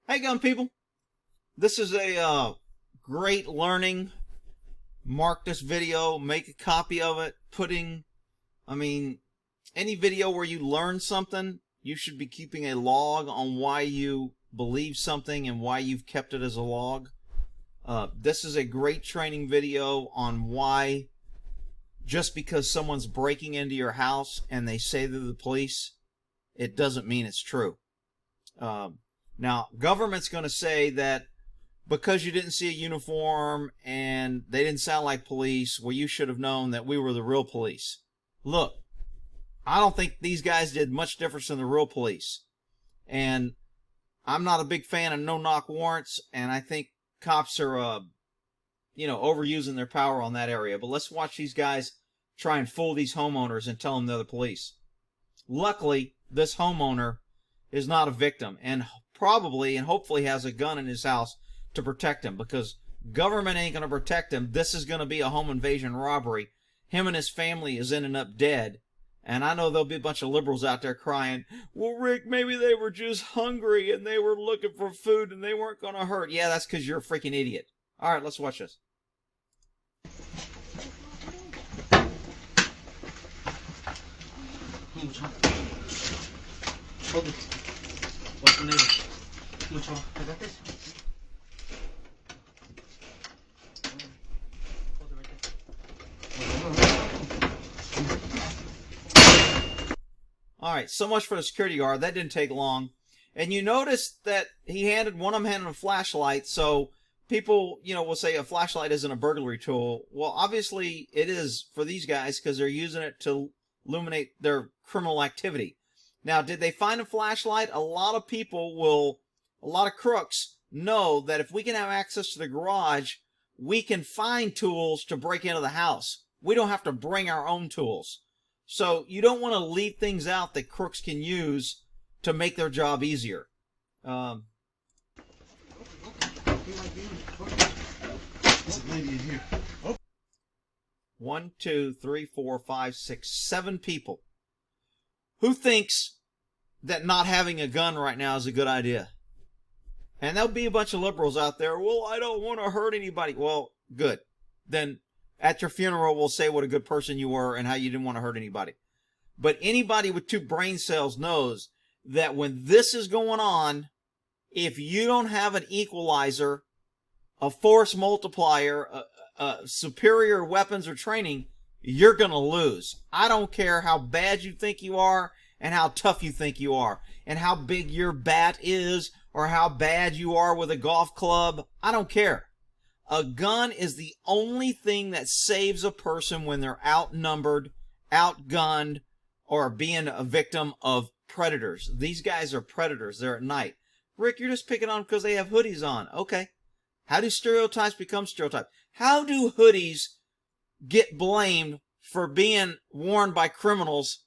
Hey, gun people. This is a great learning. Mark this video, make a copy of it, any video where you learn something, you should be keeping a log on why you believe something and why you've kept it as a log. This is a great training video on why just because someone's breaking into your house and they say they're the police, it doesn't mean it's true. Now, government's going to say that because you didn't see a uniform and they didn't sound like police, well, you should have known that we were the real police. Look, I don't think these guys did much difference than the real police. And I'm not a big fan of no-knock warrants, and I think cops are, overusing their power on that area. But let's watch these guys try and fool these homeowners and tell them they're the police. Luckily, this homeowner is not a victim and probably and hopefully has a gun in his house to protect him, because government ain't going to protect him. This is going to be a home invasion robbery. Him and his family is ending up dead. And I know there'll be a bunch of liberals out there crying, well, Rick, maybe they were just hungry and they were looking for food and they weren't going to hurt. Yeah, that's because you're a freaking idiot. All right, let's watch this. What's the neighbor? I got this. All right, so much for the security guard. That didn't take long. And you notice that one of them handed a flashlight, so people, will say a flashlight isn't a burglary tool. Well, obviously it is for these guys because they're using it to illuminate their criminal activity. Now, did they find a flashlight? A lot of crooks know that if we can have access to the garage, we can find tools to break into the house. We don't have to bring our own tools. So you don't want to leave things out that crooks can use to make their job easier. 1, 2, 3, 4, 5, 6, 7 people. Who thinks that not having a gun right now is a good idea? And there'll be a bunch of liberals out there. Well, I don't want to hurt anybody. Well, good. Then at your funeral, we'll say what a good person you were and how you didn't want to hurt anybody. But anybody with 2 brain cells knows that when this is going on, if you don't have an equalizer, a force multiplier, superior weapons or training, you're going to lose. I don't care how bad you think you are and how tough you think you are and how big your bat is or how bad you are with a golf club. I don't care. A gun is the only thing that saves a person when they're outnumbered, outgunned, or being a victim of predators. These guys are predators. They're at night. Rick, you're just picking on them because they have hoodies on. Okay. How do stereotypes become stereotypes? How do hoodies get blamed for being worn by criminals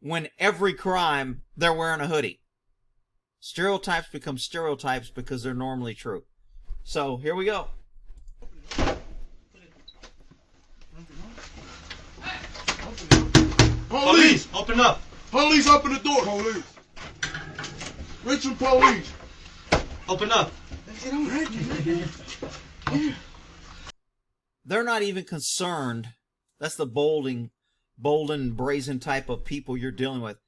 when every crime they're wearing a hoodie? Stereotypes become stereotypes because they're normally true. So here we go. Police! Open up! Police, open the door! Police! Richard, police! Open up! They're not even concerned. That's the bolden, brazen type of people you're dealing with.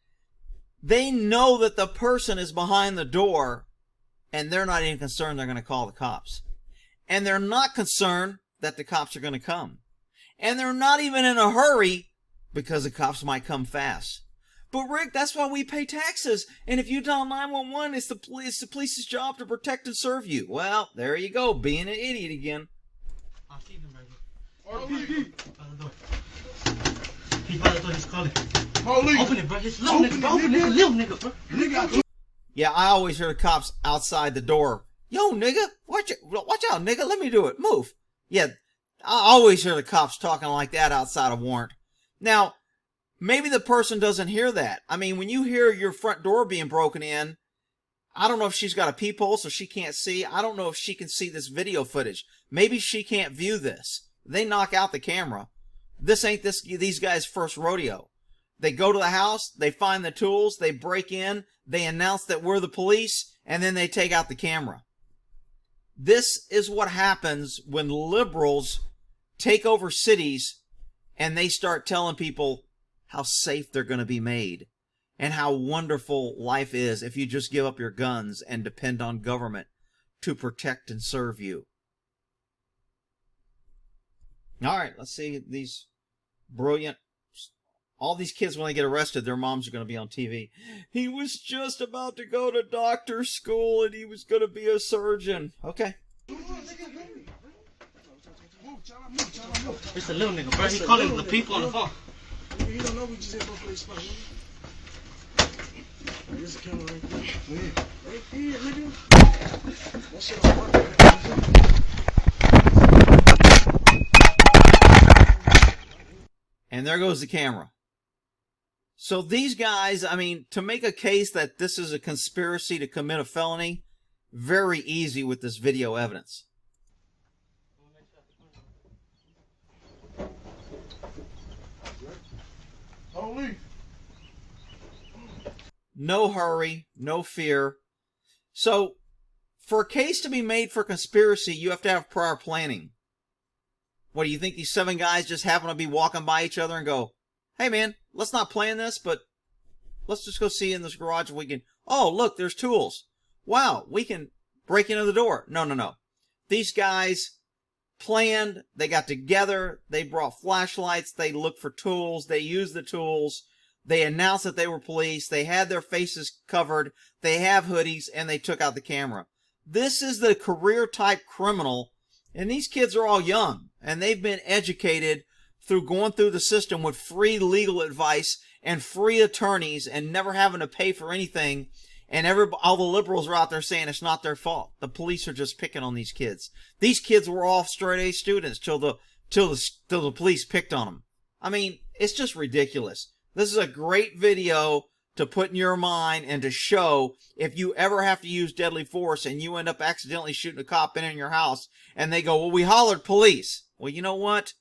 They know that the person is behind the door, and they're not even concerned they're going to call the cops. And they're not concerned that the cops are going to come. And they're not even in a hurry because the cops might come fast. But Rick, that's why we pay taxes. And if you dial 911, it's the police's job to protect and serve you. Well, there you go, being an idiot again. I see him right here. By the door. He's by the door, he's calling. Police! Open it, bro. It's little nigga, bro. Open it, little nigga, bro. Nigga. Yeah, I always hear the cops outside the door. Yo, nigga, watch out, nigga. Let me do it. Move. Yeah, I always hear the cops talking like that outside a warrant. Now, maybe the person doesn't hear that. I mean, when you hear your front door being broken in, I don't know if she's got a peephole so she can't see. I don't know if she can see this video footage. Maybe she can't view this. They knock out the camera. This ain't these guys' first rodeo. They go to the house, they find the tools, they break in, they announce that we're the police, and then they take out the camera. This is what happens when liberals take over cities and they start telling people how safe they're going to be made and how wonderful life is if you just give up your guns and depend on government to protect and serve you. All right, let's see these brilliant... All these kids, when they get arrested, their moms are going to be on TV. He was just about to go to doctor school and he was going to be a surgeon. Okay. It's a little nigga, bro. He calling the people on the phone. You don't know we just hit both of these spots. There's a camera right there. Right here, nigga. That shit don't work. And there goes the camera. So these guys, I mean, to make a case that this is a conspiracy to commit a felony, very easy with this video evidence. Holy. No hurry, no fear. So, for a case to be made for conspiracy, you have to have prior planning. What, do you think these 7 guys just happen to be walking by each other and go, hey man, let's not plan this, but let's just go see in this garage if we can... Oh, look, there's tools. Wow, we can break into the door. No, no, no. These guys planned, they got together, they brought flashlights, they looked for tools, they used the tools, they announced that they were police, they had their faces covered, they have hoodies, and they took out the camera. This is the career-type criminal, and these kids are all young, and they've been educated through going through the system with free legal advice and free attorneys and never having to pay for anything. And all the liberals are out there saying it's not their fault. The police are just picking on these kids. These kids were all straight A students till the police picked on them. I mean, it's just ridiculous. This is a great video to put in your mind and to show if you ever have to use deadly force and you end up accidentally shooting a cop in your house and they go, well, we hollered police. Well, you know what?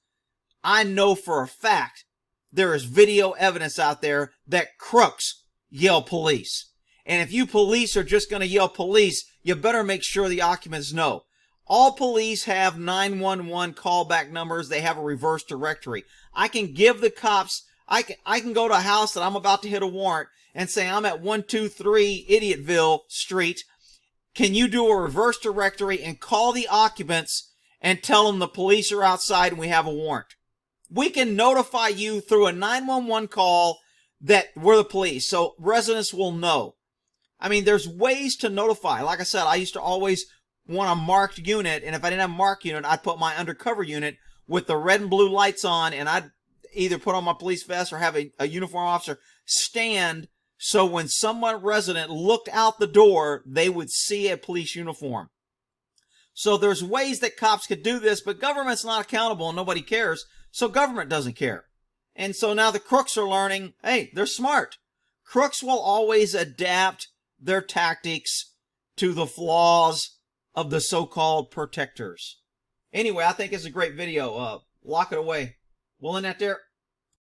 I know for a fact there is video evidence out there that crooks yell police. And if you police are just going to yell police, you better make sure the occupants know. All police have 911 callback numbers. They have a reverse directory. I can give the cops, I can go to a house that I'm about to hit a warrant and say I'm at 123 Idiotville Street. Can you do a reverse directory and call the occupants and tell them the police are outside and we have a warrant? We can notify you through a 911 call that we're the police, so residents will know. I mean, there's ways to notify. Like I said, I used to always want a marked unit, and if I didn't have a marked unit, I'd put my undercover unit with the red and blue lights on, and I'd either put on my police vest or have a uniform officer stand so when someone resident looked out the door, they would see a police uniform. So there's ways that cops could do this, but government's not accountable and nobody cares, so government doesn't care. And so now the crooks are learning, hey, they're smart. Crooks will always adapt their tactics to the flaws of the so-called protectors. Anyway, I think it's a great video. Lock it away. We'll end that there.